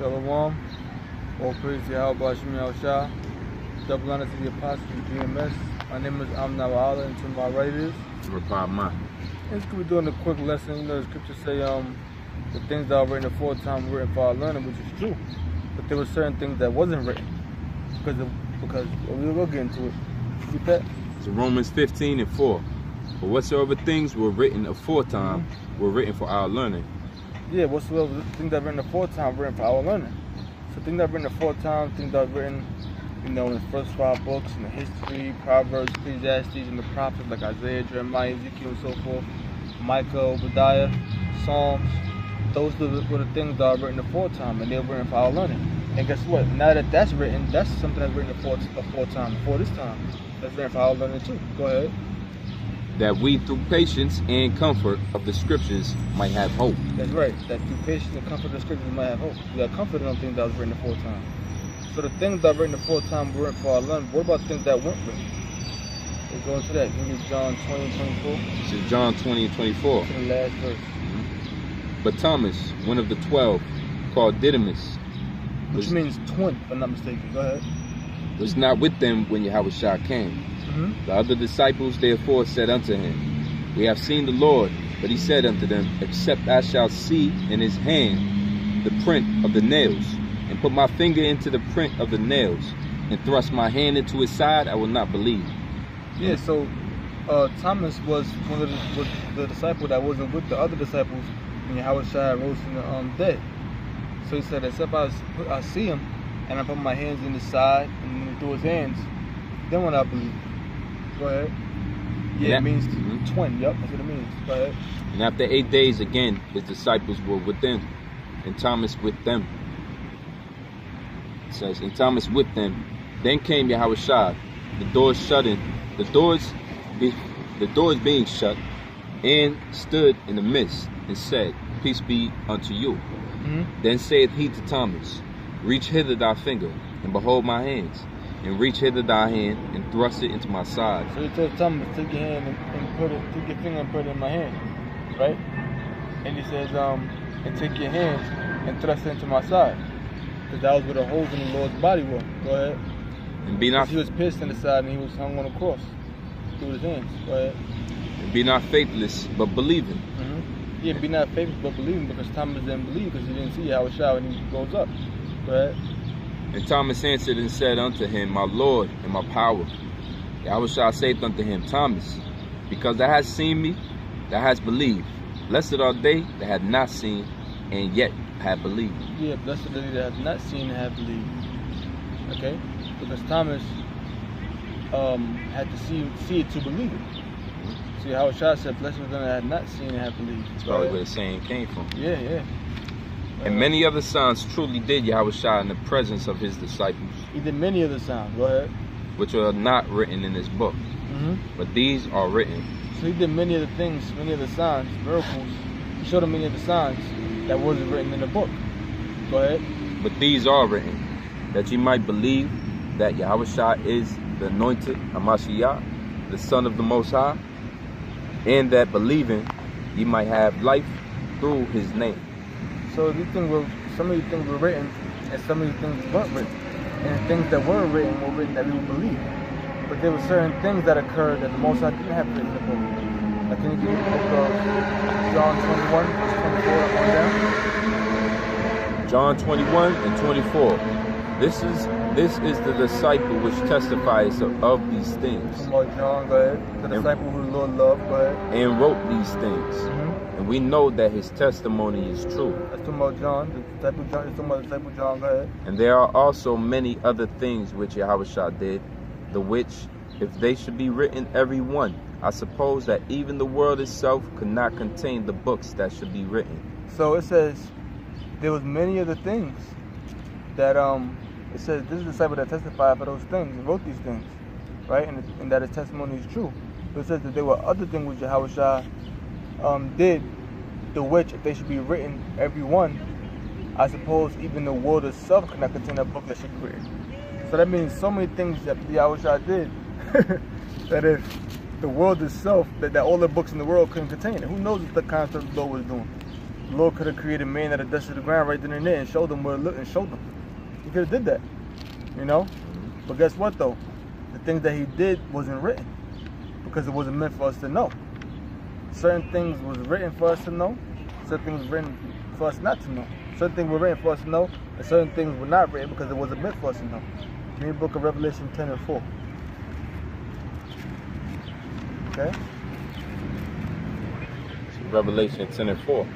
Shalom. All praise to Yahweh Hashem Yahushua. Double honor to the apostles of GMS. My name is Allah, and to my right is Reply. It's good. We're doing a quick lesson. You know, the scriptures say the things that are written aforetime were written for our learning, which is true. But there were certain things that wasn't written because we will get into it. Repeat that. So Romans 15:4. But whatsoever things were written aforetime were written for our learning. Yeah, whatsoever things that are written aforetime were written for our learning. So things that are written aforetime, things that are written, you know, in the first 5 books, in the history, Proverbs, Ecclesiastes, and the prophets like Isaiah, Jeremiah, Ezekiel, and so forth, Micah, Obadiah, Psalms. Those were the things that are written aforetime, and they were written for our learning. And guess what? Now that that's written, that's something that's written aforetime, before this time. That's written for our learning too. Go ahead. That we, through patience and comfort of the scriptures, might have hope. That's right. That through patience and comfort of the scriptures might have hope. We got comfort on things that was written aforetime. So the things that were written aforetime were written for our learning. What about things that weren't written? Let's go into that. Give me John 20:24. This is John 20:24. To the last verse. But Thomas, one of the 12, called Didymus, Which means twin, if I'm not mistaken. Go ahead. was not with them when Yahushua came. The other disciples therefore said unto him, We have seen the Lord. But he said unto them, Except I shall see in his hand the print of the nails, and put my finger into the print of the nails, and thrust my hand into his side, I will not believe. Yeah, so Thomas was one of the disciple that wasn't with the other disciples when Yahushua rose from the dead. So he said, except I see him, and I put my hands in his side and through his hands, then when I believe. Go ahead. Yeah, it means twin. Yep, that's what it means. Go ahead. And after 8 days again, his disciples were within, and Thomas with them. It says, and Thomas with them. Then came Yahushua, the doors being shut, and stood in the midst, and said, Peace be unto you. Then saith he to Thomas, Reach hither thy finger, and behold my hands, and reach hither thy hand, and thrust it into my side. So he told Thomas, take your hand and take your finger and put it in my hand, right? And he says, and take your hand and thrust it into my side, because that was where the holes in the Lord's body were. Go ahead. And be not. He was pierced in the side, and he was hung on a cross through his hands. Go ahead. And be not faithless, but believing. Yeah, be not faithless, but believing, because Thomas didn't believe, because he didn't see Yahushua when he goes up. Go ahead. And Thomas answered and said unto him, My Lord and my power. Yahushua saith unto him, Thomas, because thou hast seen me, thou hast believed. Blessed are they that have not seen, and yet have believed. Yeah, blessed are they that have not seen and have believed. Okay? Because Thomas had to see it to believe it. See, Yahushua said, Blessed are they that have not seen and have believed. That's probably where the saying came from. Yeah. And many other signs truly did Yahushua in the presence of his disciples. He did many other signs. Go ahead. Which are not written in this book. But these are written. So he did many of the things, many of the signs, miracles. He showed them many of the signs that wasn't written in the book. Go ahead. But these are written, that ye might believe that Yahushua is the anointed Hamashiach, the Son of the Most High, and that believing ye might have life through his name. So some of these things were written, and some of these things weren't written. And the things that were written that we would believe. But there were certain things that occurred that the Most High didn't have written in the book. Like, can you give the book of John 21, verse 24 on down? John 21 and 24. This is the disciple which testifies of these things. John, go ahead. The disciple who the Lord loved, go ahead. And wrote these things. And we know that his testimony is true. That's talking about John, the disciple John. It's talking about the disciple John, go ahead. And there are also many other things which Yahushua did, the which, if they should be written every one, I suppose that even the world itself could not contain the books that should be written. So it says, there was many other things that, it says, this is the disciple that testified for those things and wrote these things, right? And that his testimony is true. But it says that there were other things which Yahushua did, the which, if they should be written, every one, I suppose even the world itself could not contain a book that should be written. So that means so many things that Yahushua did, that if the world itself, that all the books in the world couldn't contain it. Who knows what the kind of stuff the Lord was doing? The Lord could have created man at the dust of the ground right then and there and showed them where it looked and showed them. He could have did that, you know? But guess what though? The things that he did wasn't written because it wasn't meant for us to know. Certain things was written for us to know, certain things were written for us not to know. Certain things were written for us to know, and certain things were not written because it wasn't meant for us to know. Give me the book of Revelation 10 and 4. Okay? Revelation 10 and 4.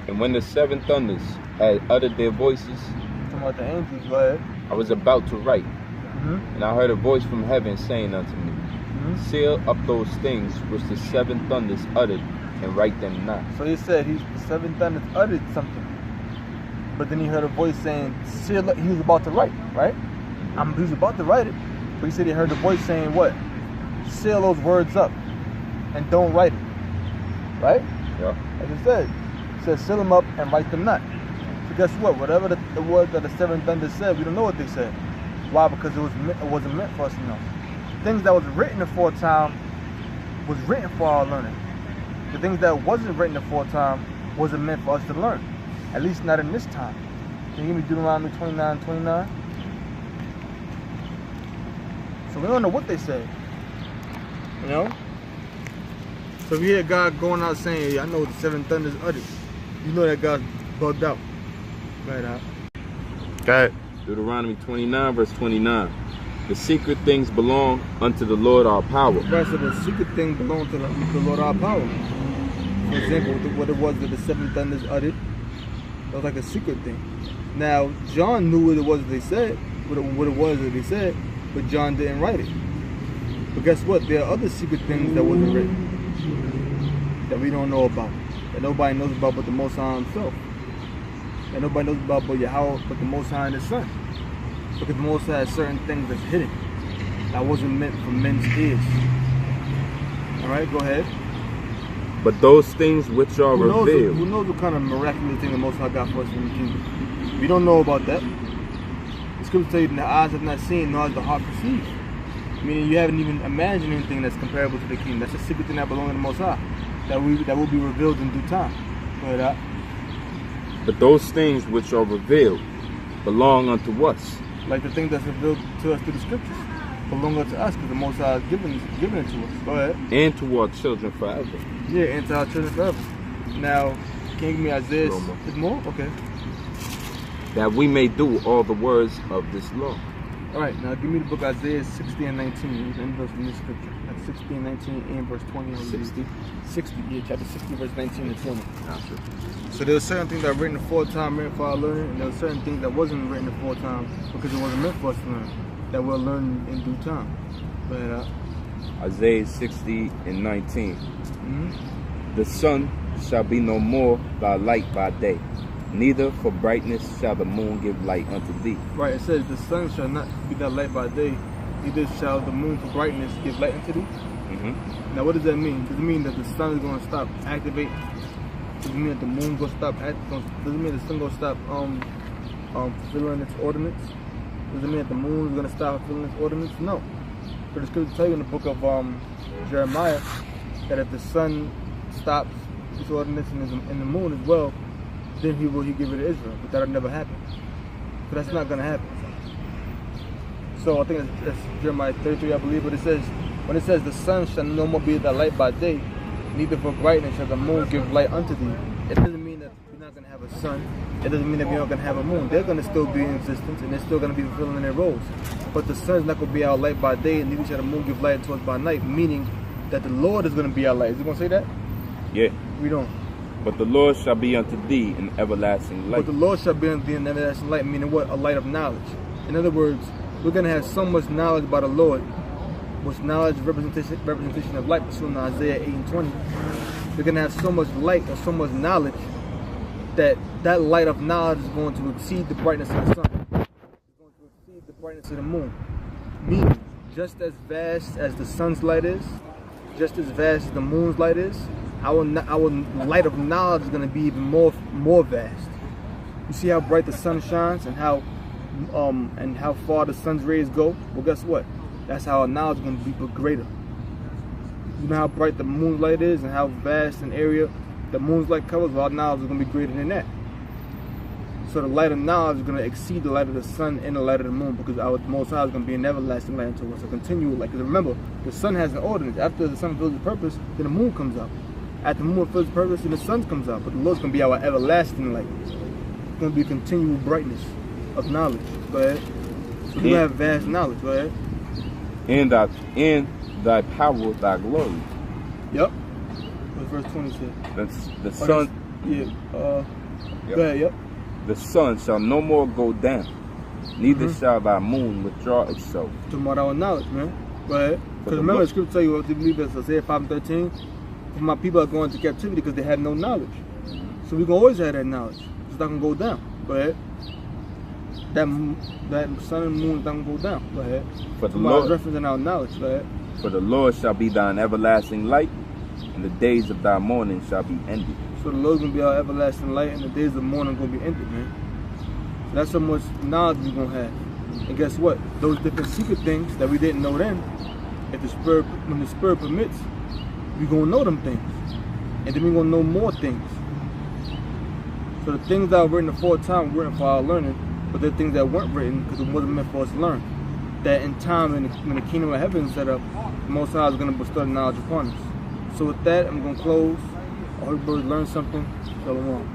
And when the seven thunders had uttered their voices, Talking about the angels, go ahead. I was about to write, and I heard a voice from heaven saying unto me, seal up those things which the seven thunders uttered, and write them not. So he said the seven thunders uttered something, but then he heard a voice saying, seal up. He was about to write, right? He was about to write it, but he said he heard a voice saying what? Seal those words up and don't write it, right? Yeah. As it said, it says seal them up and write them not. So guess what? Whatever the word that the seven thunders said, we don't know what they said. Why? Because it wasn't meant for us to know. Things that was written aforetime was written for our learning. The things that wasn't written aforetime wasn't meant for us to learn. At least not in this time. Can you give me Deuteronomy 29:29? So we don't know what they said. You know? So if you hear God going out saying, hey, I know what the seven thunders uttered, you know that God's bugged out. Right out. Okay. Deuteronomy 29 verse 29. The secret things belong unto the Lord our power. Right, so the secret thing belongs to the Lord our power. For example, what it was that the seven thunders uttered, that was like a secret thing. Now, John knew what it was that they said, what it was that they said, but John didn't write it. But guess what? There are other secret things that wasn't written, that we don't know about, that nobody knows about but the Most High himself. That nobody knows about but Yahweh, but the Most High and his Son. Because the Most High has certain things that's hidden, that wasn't meant for men's ears. Alright, go ahead. But those things which are revealed. Who knows what kind of miraculous thing the Most High got for us in the kingdom? We don't know about that. The scriptures tell you the eyes have not seen, nor has the heart perceived. Meaning you haven't even imagined anything that's comparable to the kingdom. That's a secret thing that belongs to the Most High, that will be revealed in due time. Go ahead. But those things which are revealed belong unto us. Like the thing that's revealed to us through the scriptures belong unto us because the Most High has given it to us. Go ahead. And to our children forever. Yeah, and to our children forever. Now, can you give me Isaiah? Is more? Okay. That we may do all the words of this law. Alright, now give me the book Isaiah 60 and 19. In verse in this scripture. That's 60 and 19 and verse 20. 60, yeah, chapter 60, verse 19 and 20. So there were certain things that were written aforetime, written for our learning, and there were certain things that wasn't written aforetime because it wasn't meant for us to learn, that we'll learn in due time. But, Isaiah 60 and 19. The sun shall be no more thy light by day, neither for brightness shall the moon give light unto thee. Right, it says the sun shall not be thy light by day, neither shall the moon for brightness give light unto thee. Now what does that mean? Does it mean that the sun is going to stop activating? Does it mean that the moon going to stop activating? Does it mean the sun going to stop fulfilling its ordinance? Does it mean that the moon is going to stop fulfilling its ordinance? No. But the scripture tell you in the book of Jeremiah that if the sun stops its ordinance and the moon as well, then he give it to Israel. But that'll never happen. So that's not going to happen. So I think that's Jeremiah 33, I believe. But it says, when it says the sun shall no more be thy light by day, neither for brightness shall the moon give light unto thee. It doesn't mean that we're not going to have a sun. It doesn't mean that we're not going to have a moon. They're going to still be in existence, and they're still going to be fulfilling their roles. But the sun's not going to be our light by day, and neither shall the moon give light to us by night, meaning that the Lord is going to be our light. Is it going to say that? Yeah. We don't. But the Lord shall be unto thee an everlasting light. But the Lord shall be unto thee an everlasting light, meaning what? A light of knowledge. In other words, we're going to have so much knowledge about the Lord, which knowledge representation of light, pursuant to Isaiah 8 and 20. We're going to have so much light or so much knowledge that light of knowledge is going to exceed the brightness of the sun. It's going to exceed the brightness of the moon. Meaning, just as vast as the sun's light is, just as vast as the moon's light is, our light of knowledge is going to be even more vast. You see how bright the sun shines and how far the sun's rays go? Well, guess what? That's how our knowledge is going to be greater. You know how bright the moonlight is and how vast an area the moon's light covers? Well, our knowledge is going to be greater than that. So the light of knowledge is going to exceed the light of the sun and the light of the moon, because our Most High is going to be an everlasting light unto us, a continual light. Because remember, the sun has an ordinance. After the sun fulfills its purpose, then the moon comes out. After the moon fulfills its purpose, then the sun comes out. But the Lord's going to be our everlasting light. It's going to be a continual brightness of knowledge. Go ahead. So you have vast knowledge. Go ahead. In thy power, thy glory. Yep. What verse 20 says? The sun. Yeah. Go ahead. Yep. The sun shall no more go down, neither shall thy moon withdraw itself. Talking about our knowledge, man. Go ahead. Because remember, the scripture tell you, what to believe in Isaiah 5:13, for my people are going into captivity because they have no knowledge. So we're going to always have that knowledge. It's not going to go down. Go ahead. That sun and moon is not going to go down. Go ahead. For the Lord, referencing our knowledge. Go ahead. For the Lord shall be thine everlasting light, and the days of thy mourning shall be ended. So the Lord's going to be our everlasting light, and the days of mourning going to be ended, man. So that's how much knowledge we're going to have. And guess what? Those different secret things that we didn't know then, if the Spirit, when the Spirit permits, we're going to know them things. And then we're going to know more things. So the things that were written aforetime were written for our learning, but the things that weren't written because it wasn't meant for us to learn. That in time, when the kingdom of heaven is set up, the Most High is going to bestow knowledge upon us. So with that, I'm going to close. I hope everybody learned something. Shalom.